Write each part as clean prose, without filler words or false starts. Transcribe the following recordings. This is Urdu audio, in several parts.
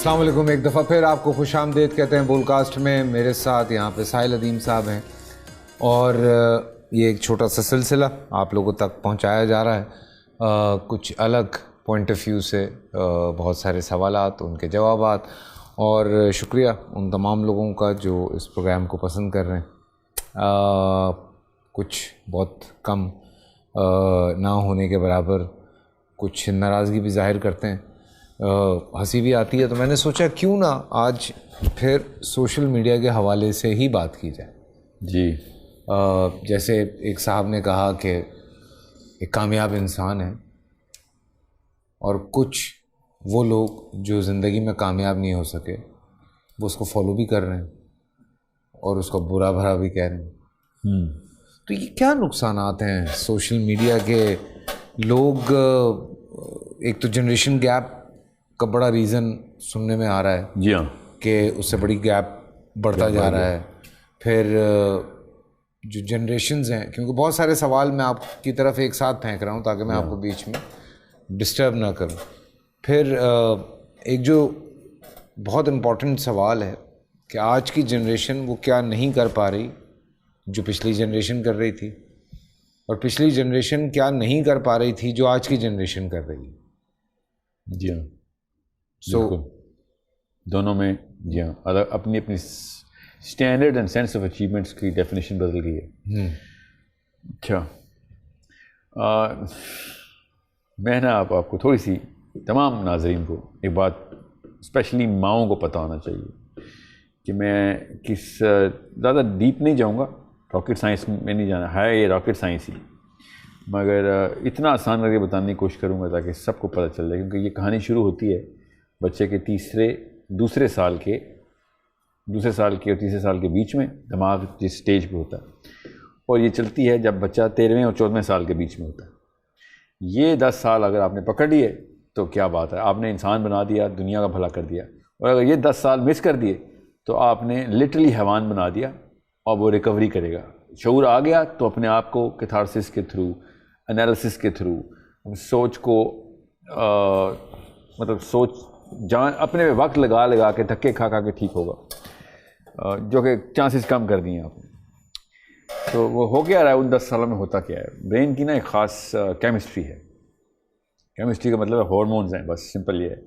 السلام علیکم، ایک دفعہ پھر آپ کو خوش آمدید کہتے ہیں بول کاسٹ میں. میرے ساتھ یہاں پہ ساحل ادیم صاحب ہیں اور یہ ایک چھوٹا سا سلسلہ آپ لوگوں تک پہنچایا جا رہا ہے کچھ الگ پوائنٹ آف ویو سے، بہت سارے سوالات، ان کے جوابات، اور شکریہ ان تمام لوگوں کا جو اس پروگرام کو پسند کر رہے ہیں. کچھ بہت کم نہ ہونے کے برابر کچھ ناراضگی بھی ظاہر کرتے ہیں، ہنسی بھی آتی ہے. تو میں نے سوچا کیوں نہ آج پھر سوشل میڈیا کے حوالے سے ہی بات کی جائے. جی جیسے ایک صاحب نے کہا کہ ایک کامیاب انسان ہے اور کچھ وہ لوگ جو زندگی میں کامیاب نہیں ہو سکے وہ اس کو فالو بھی کر رہے ہیں اور اس کو برا بھرا بھی کہہ رہے ہیں. تو یہ کیا نقصانات ہیں سوشل میڈیا کے؟ لوگ ایک تو جنریشن گیپ کا بڑا ریزن سننے میں آ رہا ہے، جی ہاں، کہ اس سے بڑی گیپ بڑھتا جا رہا ہے. پھر جو جنریشنز ہیں، کیونکہ بہت سارے سوال میں آپ کی طرف ایک ساتھ پھینک رہا ہوں تاکہ میں آپ کو بیچ میں ڈسٹرب نہ کروں. پھر ایک جو بہت امپورٹنٹ سوال ہے کہ آج کی جنریشن وہ کیا نہیں کر پا رہی جو پچھلی جنریشن کر رہی تھی، اور پچھلی جنریشن کیا نہیں کر پا رہی تھی جو آج کی جنریشن کر رہی ہے. جی ہاں، بالکل دونوں میں جی ہاں اپنی اپنی standard and sense of achievements کی ڈیفینیشن بدل گئی ہے. اچھا، میں نا آپ کو تھوڑی سی تمام ناظرین کو ایک بات اسپیشلی ماؤں کو پتہ ہونا چاہیے کہ میں کس زیادہ ڈیپ نہیں جاؤں گا، راکٹ سائنس میں نہیں جانا ہے، یہ راکٹ سائنس ہی، مگر اتنا آسان کر کے بتانے کی کوشش کروں گا تاکہ سب کو پتہ چل جائے. کیونکہ یہ کہانی شروع ہوتی ہے بچے کے دوسرے سال کے اور تیسرے سال کے بیچ میں، دماغ جس سٹیج پہ ہوتا ہے، اور یہ چلتی ہے جب بچہ 13ویں اور 14ویں سال کے بیچ میں ہوتا ہے. یہ 10 سال اگر آپ نے پکڑ لیے تو کیا بات ہے، آپ نے انسان بنا دیا، دنیا کا بھلا کر دیا. اور اگر یہ 10 سال مس کر دیے تو آپ نے لٹرلی حیوان بنا دیا، اور وہ ریکوری کرے گا. شعور آ گیا تو اپنے آپ کو کیتھارسس کے تھرو، انالیسس کے تھرو، سوچ کو سوچ جان اپنے وقت لگا کے دھکے کھا کے ٹھیک ہوگا، جو کہ چانسز کم کر دیے آپ نے. تو وہ ہو کیا رہا ہے ان 10 سالوں میں؟ ہوتا کیا ہے، برین کی نا ایک خاص کیمسٹری ہے. کیمسٹری کا مطلب ہے ہارمونز ہیں، بس سمپل یہ ہے.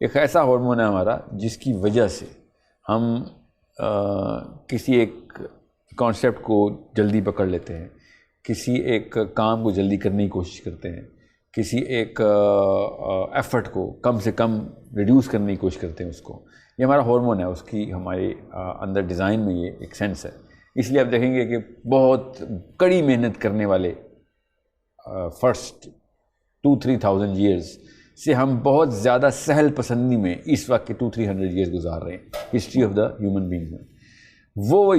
ایک ایسا ہارمون ہے ہمارا جس کی وجہ سے ہم کسی ایک کانسیپٹ کو جلدی پکڑ لیتے ہیں، کسی ایک کام کو جلدی کرنے کی کوشش کرتے ہیں، کسی ایک ایفرٹ کو کم سے کم ریڈیوس کرنے کی کوشش کرتے ہیں. اس کو یہ ہمارا ہارمون ہے، اس کی ہمارے اندر ڈیزائن میں یہ ایک سینس ہے. اس لیے آپ دیکھیں گے کہ بہت کڑی محنت کرنے والے فرسٹ 2-3,000 ایئرز سے ہم بہت زیادہ سہل پسندی میں اس وقت کے 200-300 ایئرز گزار رہے ہیں history of the human being میں. وہ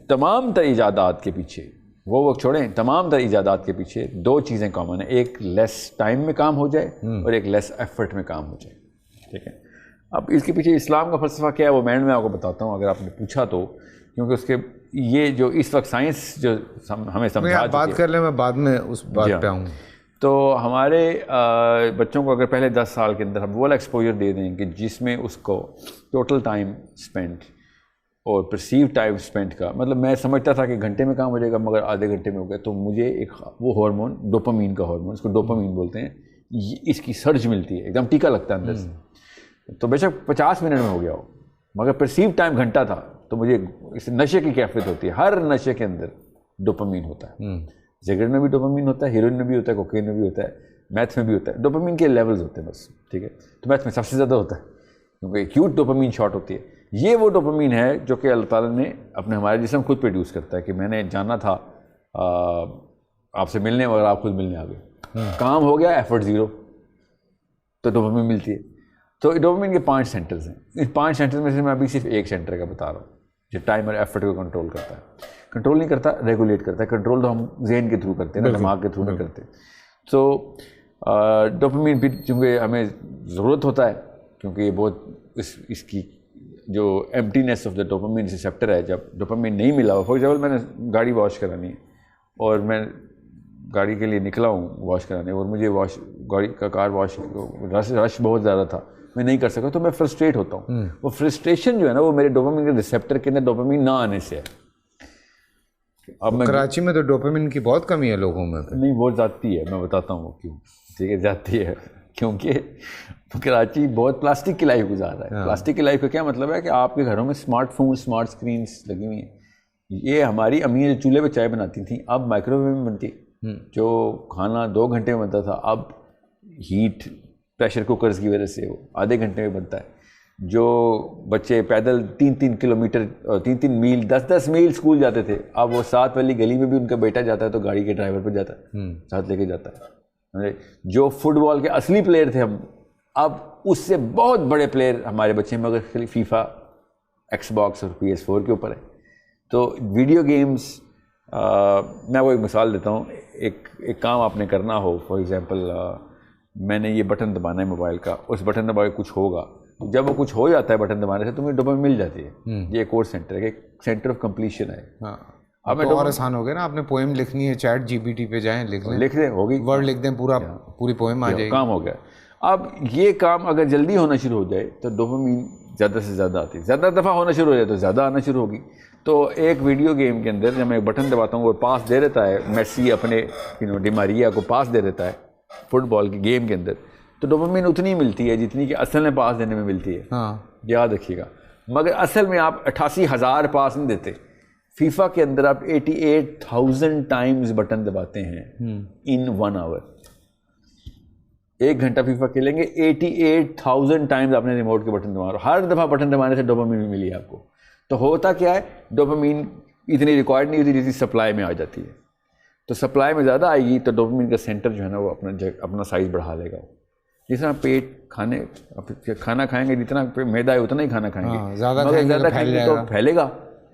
تمام تر ایجادات کے پیچھے، وہ وقت چھوڑیں، تمام تر ایجادات کے پیچھے 2 چیزیں کامن ہیں. ایک لیس ٹائم میں کام ہو جائے اور ایک لیس ایفرٹ میں کام ہو جائے. ٹھیک ہے، اب اس کے پیچھے اسلام کا فلسفہ کیا ہے وہ میں آپ کو بتاتا ہوں اگر آپ نے پوچھا تو. کیونکہ اس کے یہ جو اس وقت سائنس جو ہمیں سمجھا بات کر لیں، میں بعد میں اس بات پہ آؤں. تو ہمارے بچوں کو اگر پہلے 10 سال کے اندر ہم وہ ایکسپوجر دے دیں کہ جس میں اس کو ٹوٹل ٹائم اسپینڈ اور پرسیو ٹائم اسپینڈ کا مطلب، میں سمجھتا تھا کہ گھنٹے میں کام ہو جائے گا مگر آدھے گھنٹے میں ہو گیا. تو مجھے ایک وہ ہارمون ڈوپامین کا ہارمون، اس کو ڈوپامین بولتے ہیں، اس کی سرج ملتی ہے، ایک دم ٹیکا لگتا ہے اندر سے. تو بے شک 50 منٹ میں ہو گیا ہو مگر پرسیو ٹائم گھنٹہ تھا. تو مجھے اس نشے کی کیفیت ہوتی ہے. ہر نشے کے اندر ڈوپامین ہوتا ہے. سگریٹ میں بھی ڈوپامین ہوتا ہے، ہیروئن میں بھی ہوتا ہے، کوکین میں بھی ہوتا ہے، میتھ میں بھی ہوتا ہے. ڈوپامین کے لیولز ہوتے ہیں بس. ٹھیک ہے، تو میتھ میں سب سے زیادہ ہوتا ہے کیونکہ ایکیوٹ ڈوپامین شارٹ ہوتی ہے. یہ وہ ڈوپامین ہے جو کہ اللہ تعالیٰ نے ہمارے جسم خود پروڈیوس کرتا ہے. کہ میں نے جانا تھا آپ سے ملنے مگر آپ خود ملنے آ گئے، کام ہو گیا، ایفرٹ زیرو، تو ڈوپامین ملتی ہے. تو ڈوپامین کے 5 سینٹرز ہیں. ان 5 سینٹرز میں سے میں ابھی صرف ایک سینٹر کا بتا رہا ہوں جو ٹائم اور ایفرٹ کو کنٹرول کرتا ہے. کنٹرول نہیں کرتا، ریگولیٹ کرتا ہے. کنٹرول تو ہم ذہن کے تھرو کرتے ہیں نا، دماغ کے تھرو نہیں کرتے. تو ڈوپامین بھی چونکہ ہمیں ضرورت ہوتا ہے، کیونکہ یہ بہت اس کی جو ایمٹینیس آف دا ڈوپامین ریسیپٹر ہے. جب ڈوپامین نہیں ملا ہو، فار ایگزامپل میں نے گاڑی واش کرانی ہے اور میں گاڑی کے لیے نکلا ہوں واش کرانے، اور مجھے کار واش رش بہت زیادہ تھا میں نہیں کر سکا تو میں فرسٹریٹ ہوتا ہوں. وہ فرسٹریشن جو ہے نا وہ میرے ڈوپامین کے ریسیپٹر کے اندر ڈوپامین نہ آنے سے ہے. اب میں کراچی میں تو ڈوپامین کی بہت کمی ہے لوگوں میں. نہیں وہ جاتی ہے, میں بتاتا ہوں وہ کیوں. ٹھیک ہے, جاتی ہے کیونکہ کراچی بہت پلاسٹک کی لائف گزار رہا ہے. پلاسٹک کی لائف کا کیا مطلب ہے کہ آپ کے گھروں میں اسمارٹ فون, اسمارٹ اسکرینس لگی ہوئی ہیں. یہ ہماری امیاں جو چولہے پہ چائے بناتی تھیں اب مائکرو ویو میں بنتی. جو کھانا 2 گھنٹے میں بنتا تھا اب ہیٹ پریشر کوکرز کی وجہ سے وہ آدھے گھنٹے میں بنتا ہے. جو بچے پیدل 3-3 کلومیٹر 3-3 میل 10-10 میل اسکول جاتے تھے, اب وہ 7 والی گلی میں بھی ان کا بیٹا جاتا ہے تو گاڑی کے ڈرائیور پہ جاتا ہے, ساتھ لے کے جاتا ہے. جو فٹ بال کے اصلی پلیئر تھے ہم, اب اس سے بہت بڑے پلیئر ہمارے بچے ہیں, مگر خالی فیفا, ایکس باکس اور PS4 کے اوپر ہے. تو ویڈیو گیمز, میں وہ ایک مثال دیتا ہوں. ایک کام آپ نے کرنا ہو, فار ایگزامپل میں نے یہ بٹن دبانا ہے موبائل کا, اس بٹن دبا کے کچھ ہوگا, جب وہ کچھ ہو جاتا ہے بٹن دبانے سے تمہیں ڈوپامین مل جاتی ہے. یہ ایک اور سینٹر ہے, ایک سینٹر آف کمپلیشن ہے. اب تو اور آسان ہو گیا نا, آپ نے پوئم لکھنی ہے چیٹ GPT پہ جائیں, لکھ دیں, ہوگی ورڈ لکھ دیں, پوری پوئم آ جائے گی, کام ہو گیا. اب یہ کام اگر جلدی ہونا شروع ہو جائے تو ڈوپامین زیادہ سے زیادہ آتی ہے. زیادہ دفعہ ہونا شروع ہو جائے تو زیادہ آنا شروع ہوگی. تو ایک ویڈیو گیم کے اندر جب میں ایک بٹن دباتا ہوں وہ پاس دے دیتا ہے, میسی اپنے ڈی ماریا کو پاس دے دیتا ہے فٹ بال کی گیم کے اندر, تو ڈوپامین اتنی ملتی ہے جتنی کہ اصل میں پاس دینے میں ملتی ہے. یاد رکھیے گا. مگر اصل میں آپ 88,000 پاس نہیں دیتے. فیفا کے اندر آپ 88,000 ٹائمز بٹن دباتے ہیں ان 1 آور. 1 گھنٹہ فیفا کھیلیں گے, 88,000 ٹائمز آپ نے ریموٹ کے بٹن دبا, ہر دفعہ بٹن دبانے سے ڈوپامین ملی آپ کو. تو ہوتا کیا ہے, ڈوپامین اتنی ریکوائرڈ نہیں ہوتی جتنی سپلائی میں آ جاتی ہے. تو سپلائی میں زیادہ آئے گی تو ڈوپامین کا سینٹر جو ہے نا وہ اپنا سائز بڑھا لے گا. جس طرح پیٹ کھانا کھائیں گے, جتنا میدا ہے اتنا ہی کھانا کھائیں گے, زیادہ کھائیں گے تو پھیلے گا.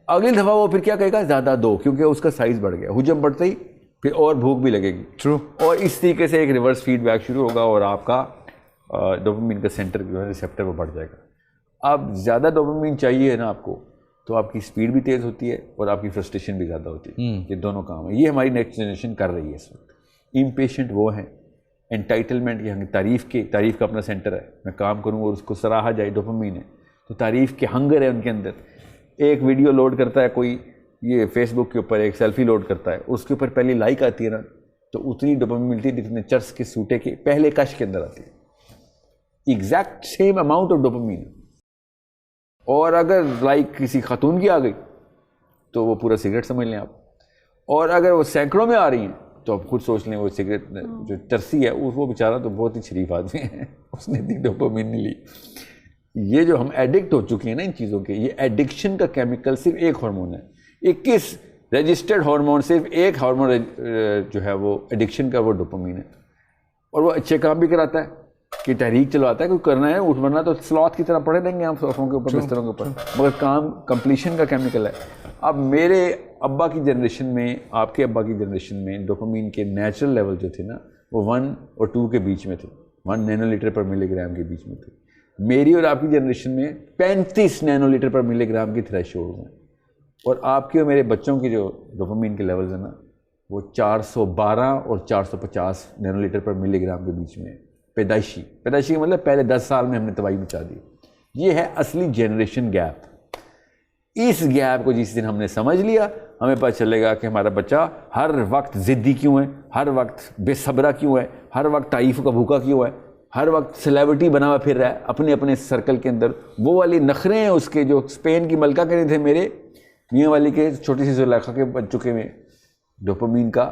اگلی دفعہ وہ پھر کیا کہے گا, زیادہ دو, کیونکہ اس کا سائز بڑھ گیا. حجم بڑھتے ہی پھر اور بھوک بھی لگے گی. ٹرو. اور اس طریقے سے ایک ریورس فیڈ بیک شروع ہوگا اور آپ کا ڈوپامین کا سینٹر جو ہے ریسیپٹر وہ بڑھ جائے گا. اب زیادہ ڈوپامین چاہیے نا آپ کو, تو آپ کی اسپیڈ بھی تیز ہوتی ہے اور آپ کی فرسٹریشن بھی زیادہ ہوتی ہے. یہ دونوں کام ہیں, یہ ہماری نیکسٹ جنریشن کر رہی ہے اس وقت. امپیشنٹ وہ ہیں, انٹائٹلمنٹ کی تعریف کا اپنا سینٹر ہے. میں کام کروں اور اس کو سراہا جائے, ڈوپامین ہے. تو تعریف کے ہنگر ہے ان کے اندر. ایک ویڈیو لوڈ کرتا ہے کوئی, یہ فیس بک کے اوپر ایک سیلفی لوڈ کرتا ہے, اس کے اوپر پہلی لائک آتی ہے نا, تو اتنی ڈوپامین ملتی ہے جتنے چرس کے سوٹے کے پہلے کش کے اندر آتی ہے. Exact same amount of dopamine. اور اگر لائک کسی خاتون کی آ گئی تو وہ پورا سگریٹ سمجھ لیں آپ. اور اگر وہ سینکڑوں میں آ رہی ہیں تو آپ خود سوچ لیں وہ سگریٹ جو چرسی ہے وہ بیچارہ تو بہت ہی شریف آدمی ہے, اس نے اتنی ڈوپامین نہیں لی. یہ جو ہم ایڈکٹ ہو چکے ہیں نا ان چیزوں کے, یہ ایڈکشن کا کیمیکل صرف ایک ہارمون ہے. 21 رجسٹرڈ ہارمون, صرف ایک ہارمون جو ہے وہ ایڈکشن کا, وہ ڈوپامین ہے. اور وہ اچھے کام بھی کراتا ہے کہ تحریک چلواتا ہے, کوئی کرنا ہے اٹھ ورنا تو سلوت کی طرح پڑے دیں گے ہم صوفوں کے اوپر, بستروں کے اوپر, مگر کام کمپلیشن کا کیمیکل ہے. اب میرے ابا کی جنریشن میں, آپ کے ابا کی جنریشن میں ڈوپامین کے نیچرل لیول جو تھے نا وہ 1 اور 2 کے بیچ میں تھے, 1 نینو لیٹر پر ملی گرام کے بیچ میں تھے. میری اور آپ کی جنریشن میں 35 نینو لیٹر پر ملی گرام کی تھریش ہولڈ ہیں. اور آپ کے اور میرے بچوں کی جو ڈوپامین کے لیولز ہیں نا وہ 412 اور 450 نینو لیٹر پر ملی گرام کے بیچ میں. پیدائشی کا مطلب پہلے 10 سال میں ہم نے تباہی مچا دی. یہ ہے اصلی جنریشن گیپ. اس گیپ کو جس دن ہم نے سمجھ لیا, ہمیں پتہ چلے گا کہ ہمارا بچہ ہر وقت ضدی کیوں ہے, ہر وقت بے صبرا کیوں ہے, ہر وقت تعریف کا بھوکا کیوں ہے, ہر وقت سیلیبریٹی بنا ہوا پھر رہا ہے اپنے سرکل کے اندر. وہ والی نخرے ہیں اس کے جو اسپین کی ملکہ کے تھے میرے میاں والی کے, چھوٹی سی زلیخا کے بچوں میں ڈوپامین کا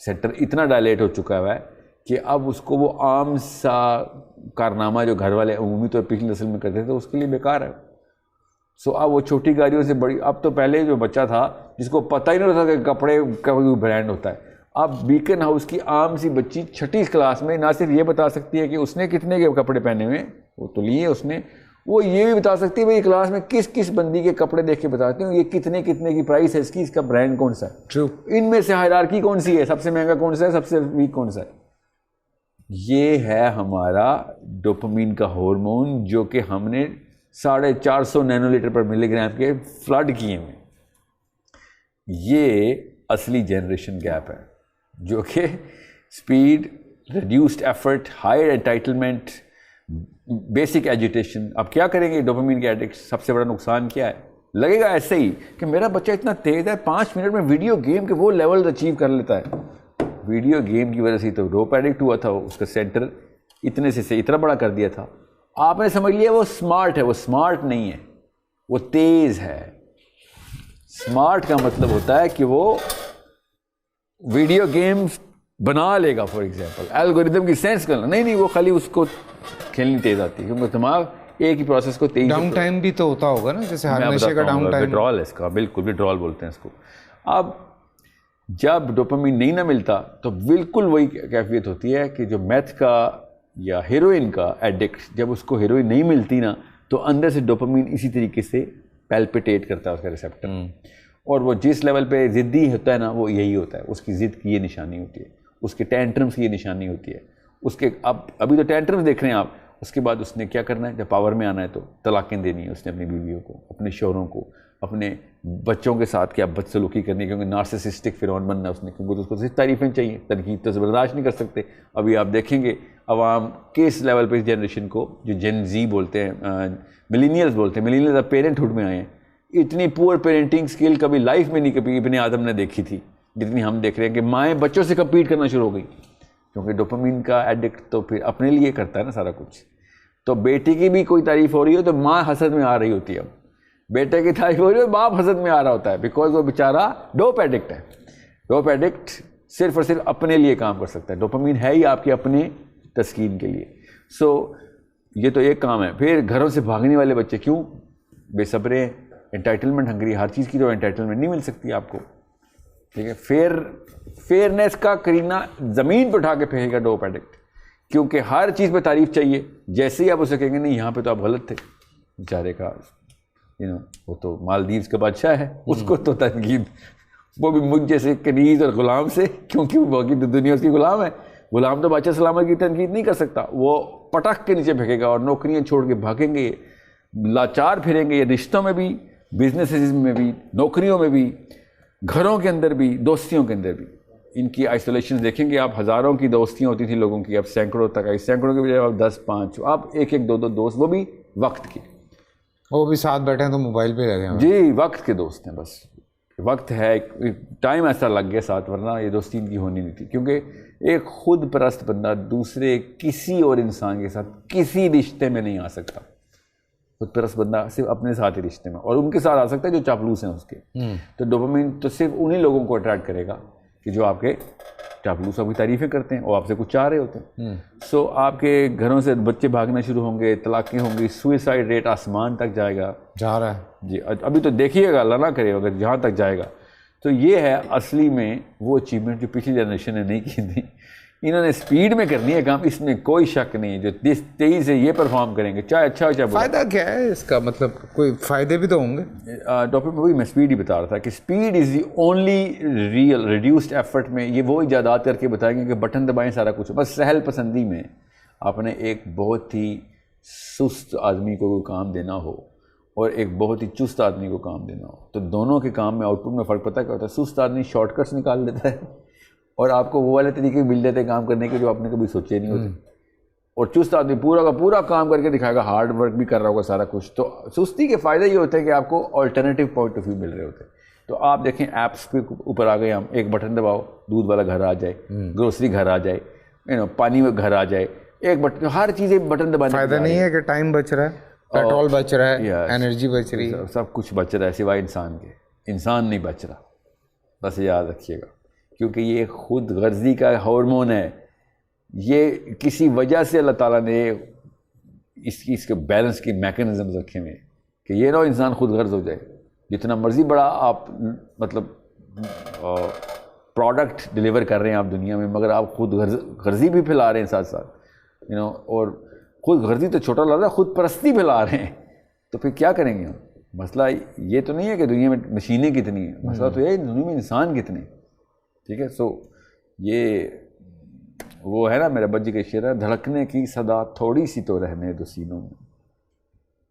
سینٹر اتنا ڈائلیٹ ہو چکا ہوا ہے کہ اب اس کو وہ عام سا کارنامہ جو گھر والے عمومی طور پچھلی نسل میں کرتے تھے اس کے لیے بیکار ہے. سو اب وہ چھوٹی گاڑیوں سے بڑی, اب تو پہلے جو بچہ تھا جس کو پتہ ہی نہیں ہوتا کہ کپڑے کا کوئی برانڈ ہوتا ہے, اب بیکن ہاؤس کی عام سی بچی 6ٹھی کلاس میں نہ صرف یہ بتا سکتی ہے کہ اس نے کتنے کے کپڑے پہنے ہوئے, وہ تو لیے اس نے, وہ یہ بھی بتا سکتی ہے بھائی کلاس میں کس بندی کے کپڑے دیکھ کے بتاتے ہوں یہ کتنے کی پرائس ہے اس کی, اس کا برانڈ کون سا ہے, ٹرو, ان میں سے ہائرارکی کون سی ہے, سب سے مہنگا کون سا ہے, سب سے ویک کون سا ہے. یہ ہے ہمارا ڈوپامین کا ہارمون جو کہ ہم نے 450 نینو لیٹر پر ملی گرام کے فلڈ کیے ہیں. یہ اصلی جنریشن گیپ ہے جو کہ speed, reduced effort, higher entitlement, basic agitation. اب کیا کریں گے ڈوپامین کے ایڈکٹ؟ سب سے بڑا نقصان کیا ہے؟ لگے گا ایسے ہی کہ میرا بچہ اتنا تیز ہے 5 منٹ میں ویڈیو گیم کے وہ لیول اچیو کر لیتا ہے. ویڈیو گیم کی وجہ سے تو ڈوپ ایڈکٹ ہوا تھا, اس کا سینٹر اتنے سے اتنا بڑا کر دیا تھا. آپ نے سمجھ لیا وہ اسمارٹ ہے. وہ اسمارٹ نہیں ہے, وہ تیز ہے. اسمارٹ کا مطلب ہوتا ہے کہ وہ ویڈیو گیمز بنا لے گا, فار ایگزامپل الگوریدم کی سینس کرنا. نہیں, وہ خالی اس کو کھیلنی تیز آتی ہے کیونکہ دماغ ایک ہی پروسیس کو تیز. ڈاؤن ٹائم بھی تو ہوتا ہوگا نا, جیسے ہر نشے کا ڈاؤن ٹائم. وڈرال ہے اس کا, بالکل وڈرال بولتے ہیں اس کو. اب جب ڈوپامین نہیں نہ ملتا تو بالکل وہی کیفیت ہوتی ہے کہ جو میتھ کا یا ہیروئن کا ایڈکٹ, جب اس کو ہیروئن نہیں ملتی نا تو اندر سے ڈوپامین اسی طریقے سے پیلپیٹیٹ کرتا ہے اس کا ریسیپٹر, اور وہ جس لیول پہ ضدی ہوتا ہے نا وہ یہی ہوتا ہے. اس کی ضد کی یہ نشانی ہوتی ہے, اس کے ٹینٹرمس کی یہ نشانی ہوتی ہے. اس کے ابھی تو ٹینٹرمس دیکھ رہے ہیں آپ, اس کے بعد اس نے کیا کرنا ہے, جب پاور میں آنا ہے تو طلاقیں دینی ہے اس نے اپنی بیویوں کو, اپنے شوہروں کو, اپنے بچوں کے ساتھ کیا بدسلوکی کرنی ہے, کیونکہ نارسسسٹک فرعون بننا ہے اس نے, کیونکہ اس کو صرف تعریفیں چاہیے, تنقید تو برداشت نہیں کر سکتے. ابھی آپ دیکھیں گے عوام کس لیول پہ اس جنریشن کو, جو جن زی بولتے ہیں, ملینیلز بولتے ہیں, ملینیلز اب پیرنٹ ہوڈ میں آئے ہیں, اتنی پور پیرنٹنگ سکل کبھی لائف میں نہیں کبھی ابن آدم نے دیکھی تھی جتنی ہم دیکھ رہے ہیں کہ مائیں بچوں سے کمپیٹ کرنا شروع ہو گئی, کیونکہ ڈوپامین کا ایڈکٹ تو پھر اپنے لیے کرتا ہے نا سارا کچھ. تو بیٹی کی بھی کوئی تعریف ہو رہی ہو تو ماں حسد میں آ رہی ہوتی ہے, اب بیٹے کی تعریف ہو رہی ہے باپ حسد میں آ رہا ہوتا ہے, بیکاز وہ بیچارہ ڈوپ ایڈکٹ ہے. ڈوپ ایڈکٹ صرف اور صرف اپنے لیے کام کر سکتا ہے. ڈوپامین ہے ہی آپ کے اپنے تسکین کے لیے. یہ تو ایک کام ہے. پھر گھروں سے بھاگنے والے بچے کیوں؟ بے صبرے, انٹائٹلمنٹ ہنگری, ہر چیز کی تو انٹائٹلمنٹ نہیں مل سکتی آپ کو, ٹھیک ہے. فیئرنیس کا کرینہ زمین پہ اٹھا کے پھینکے گا ڈوپ ایڈکٹ, کیونکہ ہر چیز پہ تعریف چاہیے. جیسے ہی آپ اسے کہیں گے نہیں یہاں پہ تو آپ غلط تھے, بیچارے کا وہ تو مالدیوز کا بادشاہ ہے, اس کو تو تنقید, وہ بھی مجھ جیسے کنیز اور غلام سے, کیونکہ وہ باقی دنیا اس کی غلام ہے. غلام تو بادشاہ سلامت کی تنقید نہیں کر سکتا, وہ پٹک کے نیچے پھینکے گا اور نوکریاں چھوڑ کے بھاگیں گے, لاچار پھریں گے. یہ رشتوں میں بھی, بزنسز میں بھی, نوکریوں میں بھی, گھروں کے اندر بھی, دوستیوں کے اندر بھی. ان کی آئسولیشن دیکھیں گے آپ, ہزاروں کی دوستیاں ہوتی تھیں لوگوں کی, اب سینکڑوں تک آئی. سینکڑوں کے بجائے آپ 10-5, آپ 1-2 دوست, وہ بھی وقت کے, وہ بھی ساتھ بیٹھے ہیں تو موبائل پہ رہتے ہیں. جی وقت کے دوست ہیں, بس وقت ہے, ٹائم ایسا لگ گیا ساتھ, ورنہ یہ دوستی ان کی ہونی نہیں تھی. کیونکہ ایک خود پرست بندہ دوسرے کسی اور انسان کے ساتھ کسی رشتے میں نہیں آ سکتا. خود پرست بندہ صرف اپنے ساتھ ہی رشتے میں, اور ان کے ساتھ آ سکتا ہے جو چاپلوس ہیں اس کے. تو ڈوپامین تو صرف انہی لوگوں کو اٹریکٹ کرے گا کہ جو آپ کے چاپلوس آپ کی تعریفیں کرتے ہیں اور آپ سے کچھ چاہ رہے ہوتے ہیں. آپ کے گھروں سے بچے بھاگنا شروع ہوں گے, طلاقیں ہوں گی, سوئسائڈ ریٹ آسمان تک جائے گا, جا رہا ہے. جی ابھی تو دیکھیے گا, اللہ نہ کرے اگر جہاں تک جائے گا. تو یہ ہے اصلی میں وہ اچیومنٹ جو پچھلی جنریشن نے نہیں کی تھی. انہوں نے سپیڈ میں کرنی ہے کام, اس میں کوئی شک نہیں. جو تیزی سے یہ پرفارم کریں گے, چاہے اچھا ہو چاہے برا. فائدہ کیا ہے اس کا, مطلب کوئی فائدے بھی تو ہوں گے. ٹاپک وہی میں سپیڈ ہی بتا رہا تھا کہ speed is the only real reduced effort. میں یہ وہ ایجادات کر کے بتائیں گے کہ بٹن دبائیں سارا کچھ. بس سہل پسندی میں آپ نے ایک بہت ہی سست آدمی کو کوئی کام دینا ہو اور ایک بہت ہی چست آدمی کو کام دینا ہو, تو دونوں کے کام میں آؤٹ پٹ میں فرق پتہ کیا ہوتا ہے. سست آدمی شارٹ کٹس نکال لیتا ہے اور آپ کو وہ والے طریقے مل جاتے ہیں کام کرنے کے جو آپ نے کبھی سوچے نہیں ہوتے. اور چست آدمی پورا کا پورا کام کر کے دکھائے گا, ہارڈ ورک بھی کر رہا ہوگا سارا کچھ. تو سستی کے فائدے یہ ہوتے ہیں کہ آپ کو آلٹرنیٹیو پوائنٹ آف ویو مل رہے ہوتے ہیں. تو آپ دیکھیں ایپس کے اوپر آ گئے ہم, ایک بٹن دباؤ دودھ والا گھر آ جائے, گروسری گھر آ جائے, پانی میں گھر آ جائے, ایک بٹن, ہر چیز ایک بٹن دبانے. فائدہ نہیں ہے کہ ٹائم بچ رہا ہے, پیٹرول بچ رہا ہے, انرجی بچ رہی ہے, سب کچھ بچ رہا ہے سوائے انسان کے. انسان نہیں بچ رہا, بس یاد رکھیے گا, کیونکہ یہ خود غرضی کا ہارمون ہے. یہ کسی وجہ سے اللہ تعالیٰ نے اس کے بیلنس کی میکینزم رکھے ہوئے کہ یہ نہ انسان خود غرض ہو جائے. جتنا مرضی بڑا آپ مطلب پروڈکٹ ڈلیور کر رہے ہیں آپ دنیا میں, مگر آپ خود غرضی بھی پھیلا رہے ہیں ساتھ ساتھ, اور خود غرضی تو چھوٹا لگ رہا ہے, خود پرستی پھیلا رہے ہیں. تو پھر کیا کریں گے ہم؟ مسئلہ یہ تو نہیں ہے کہ دنیا میں مشینیں کتنی ہیں, مسئلہ تو یہ ہے دنیا میں انسان کتنے. ٹھیک ہے, یہ وہ ہے نا میرا بجی کا شعر ہے, دھڑکنے کی صدا تھوڑی سی تو رہنے دو سینوں میں,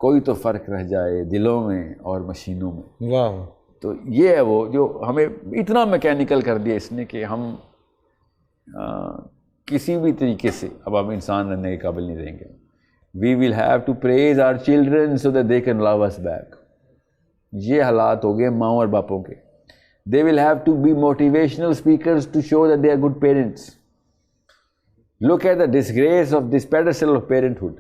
کوئی تو فرق رہ جائے دلوں میں اور مشینوں میں. واہ. تو یہ ہے وہ جو ہمیں اتنا میکینیکل کر دیا اس نے کہ ہم کسی بھی طریقے سے اب ہم انسان رہنے کے قابل نہیں رہیں گے. We will have to praise our children so that they can love us back. یہ حالات ہو گئے ماؤں اور باپوں کے. They will have to be motivational speakers to show that they are good parents. Look at the disgrace of this pedestal of parenthood.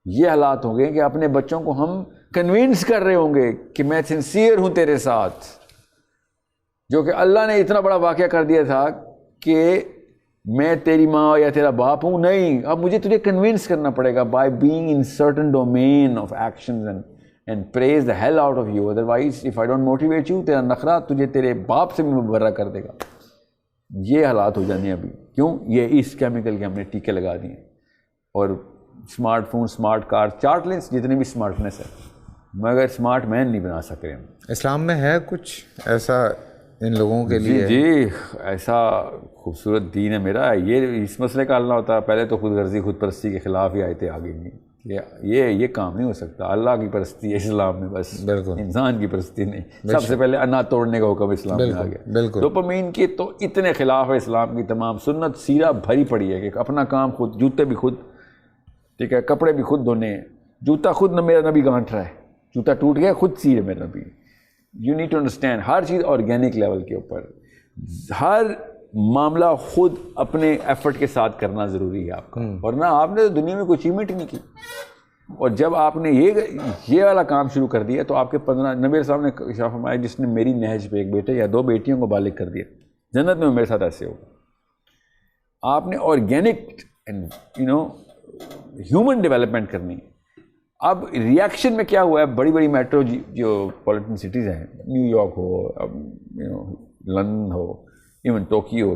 یہ حالات ہوں گے کہ اپنے بچوں کو ہم کنوینس کر رہے ہوں گے کہ میں سنسیئر ہوں تیرے ساتھ, جو کہ اللہ نے اتنا بڑا واقعہ کر دیا تھا کہ میں تیری ماں یا تیرا باپ ہوں. نہیں, اب مجھے تجھے کنوینس کرنا پڑے گا by being in certain domain of actions and praise the hell out of you. Otherwise, if I don't motivate you, تیرا نخرہ تجھے تیرے باپ سے بھی مبرہ کر دے گا. یہ حالات ہو جانے ابھی. کیوں؟ یہ اس کیمیکل کے ہم نے ٹیکے لگا دیے. اور اسمارٹ فون, اسمارٹ کار, چارٹ لینس, جتنے بھی اسمارٹنیس ہے, مگر اسمارٹ مین نہیں بنا سک رہے ہم. اسلام میں ہے کچھ ایسا ان لوگوں کے لیے؟ جی ایسا خوبصورت دین ہے میرا. یہ اس مسئلے کا حل نہ ہوتا پہلے تو خود غرضی خود پرستی کے خلاف ہی آئے تھے آگے نہیں. یہ کام نہیں ہو سکتا. اللہ کی پرستی ہے اسلام میں بس, انسان کی پرستی نہیں. سب سے پہلے انا توڑنے کا حکم اسلام میں آ گیا. ڈوپامین کے تو اتنے خلاف ہے اسلام کی تمام سنت سیرہ بھری پڑی ہے کہ اپنا کام خود, جوتے بھی خود, ٹھیک ہے, کپڑے بھی خود دھونے ہیں, جوتا خود نہ میرا نبی گانٹ رہا ہے, جوتا ٹوٹ گیا خود سی رہے میرا نبی. یو نیڈ ٹو انڈرسٹینڈ ہر چیز آرگینک لیول کے اوپر, ہر معاملہ خود اپنے ایفرٹ کے ساتھ کرنا ضروری ہے آپ کا. ورنہ آپ نے تو دنیا میں کوئی اچیومنٹ ہی نہیں کی. اور جب آپ نے یہ والا کام شروع کر دیا تو آپ کے 15 نبی صاحب نے ارشاد فرمایا جس نے میری نہج پہ ایک بیٹے یا 2 بیٹیوں کو بالغ کر دیا جنت میں میرے ساتھ ایسے ہوگا. آپ نے آرگینک ہیومن ڈیولپمنٹ کرنی ہے. اب ریئیکشن میں کیا ہوا ہے, بڑی بڑی میٹرو جو پولیٹن سٹیز ہیں, نیو یارک ہو, لندن ہو, ایون ٹوکیو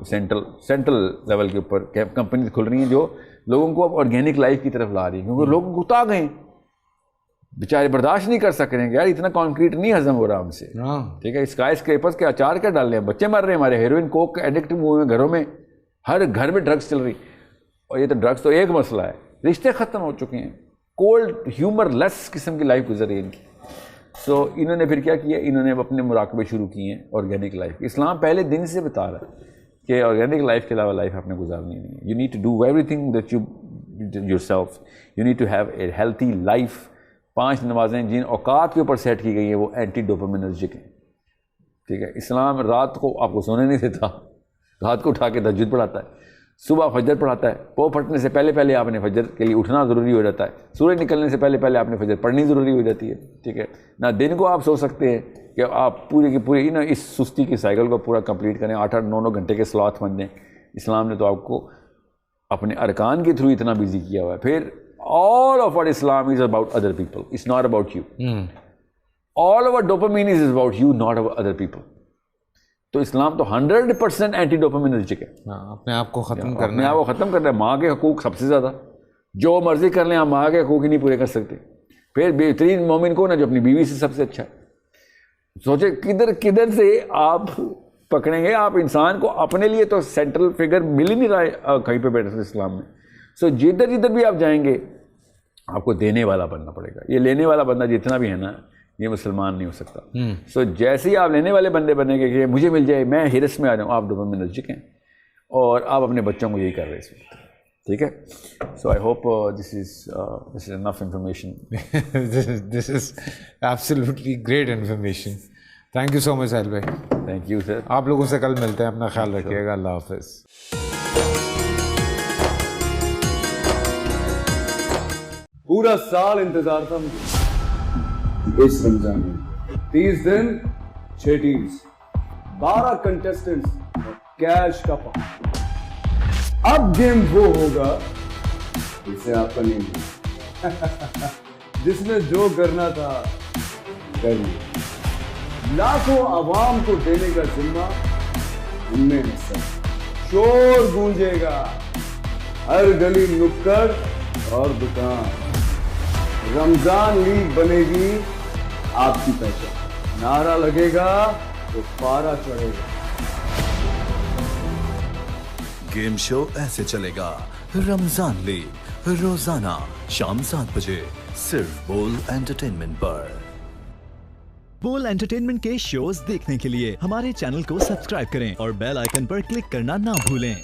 سینٹرل لیول کے اوپر کمپنیز کھل رہی ہیں جو لوگوں کو اب آرگینک لائف کی طرف لا رہی ہیں, کیونکہ لوگ گتا گئے بیچارے برداشت نہیں کر سک رہے ہیں کہ یار اتنا کانکریٹ نہیں ہضم ہو رہا ہم سے. ٹھیک ہے, اسکائی اسکریپرز کے اچار کیا ڈال رہے ہیں, بچے مر رہے ہیں ہمارے, ہیروئن کوک ایڈکٹ ہوئے ہیں گھروں میں, ہر گھر میں ڈرگس چل رہی. اور یہ تو ڈرگس تو ایک مسئلہ ہے, رشتے ختم ہو چکے ہیں, کولڈ ہیومر لیس قسم کی لائف گزر رہی ہے ان کی. سو انہوں نے پھر کیا کیا, انہوں نے اپنے مراقبے شروع کیے ہیں آرگینک لائف. اسلام پہلے دن سے بتا رہا ہے کہ آرگینک لائف کے علاوہ لائف آپ نے گزارنی نہیں ہے. You need to do everything that yourself. You need to have a healthy life. 5 نمازیں جن اوقات کے اوپر سیٹ کی گئی ہیں وہ اینٹی ڈوپامینرجک ہیں. ٹھیک ہے, اسلام رات کو آپ کو سونے نہیں دیتا, رات کو اٹھا کے تہجد پڑھاتا ہے, صبح فجر پڑھاتا ہے, پو پھٹنے سے پہلے آپ نے فجر کے لیے اٹھنا ضروری ہو جاتا ہے, سورج نکلنے سے پہلے آپ نے فجر پڑھنی ضروری ہو جاتی ہے. ٹھیک ہے, نہ دن کو آپ سو سکتے ہیں کہ آپ پوری کی پوری اس سستی کی سائیکل کو پورا کمپلیٹ کریں, 8-9 گھنٹے کے سلوت بن جائیں. اسلام نے تو آپ کو اپنے ارکان کے تھرو اتنا بزی کیا ہوا ہے. پھر all of what Islam is about other people, it's not about you. All of what dopamine is about you, not about other people. تو اسلام تو 100% اینٹی ڈوپامینرجک ہے. اپنے آپ کو ختم کرنا, اپنے آپ کو ختم کرنا ہے. ماں کے حقوق سب سے زیادہ, جو مرضی کر لیں آپ ماں کے حقوق ہی نہیں پورے کر سکتے. پھر بہترین مومن کون ہے؟ جو اپنی بیوی سے سب سے اچھا ہے. سوچے کدھر سے آپ پکڑیں گے. آپ انسان کو اپنے لیے تو سینٹرل فگر مل ہی نہیں رہا ہے کہیں پہ بیٹھے اسلام میں. سو جدھر بھی آپ جائیں گے آپ کو دینے والا بننا پڑے گا. یہ لینے والا بندہ جتنا بھی ہے نا, یہ مسلمان نہیں ہو سکتا. سو جیسے ہی آپ لینے والے بندے بنیں گے کہ مجھے مل جائے, میں ہرس میں آ جاؤں, آپ ڈوپامینرجک ہیں اور آپ اپنے بچوں کو یہی کر رہے ہیں اس وقت. ٹھیک ہے, so I hope this is enough information. This is absolutely great information. Thank you so much Sahil بھائی. Thank you sir. آپ لوگوں سے کل ملتے ہیں, اپنا خیال رکھیے گا. اللہ حافظ. پورا سال انتظار تھا مجھے اس رمضان میں. 30 دن 6 ٹیمز, 12 کنٹیسٹنٹس اور کیش کا پاؤں. اب گیم وہ ہوگا جسے آپ کا نہیں ہوگا, جس نے جو کرنا تھا کر لیا. لاکھوں عوام کو دینے کا ذمہ ہم نے حصہ. شور گونجے گا ہر گلی نکڑ اور دکان. رمضان لیگ بنے گی آپ کی پہچان. نعرہ لگے گا تو پارا چڑھے گا. گیم شو ایسے چلے گا. رمضان لیگ روزانہ شام 7 بجے صرف بول انٹرٹینمنٹ پر. بول انٹرٹینمنٹ کے شوز دیکھنے کے لیے ہمارے چینل کو سبسکرائب کریں اور بیل آئیکن پر کلک کرنا نہ بھولیں.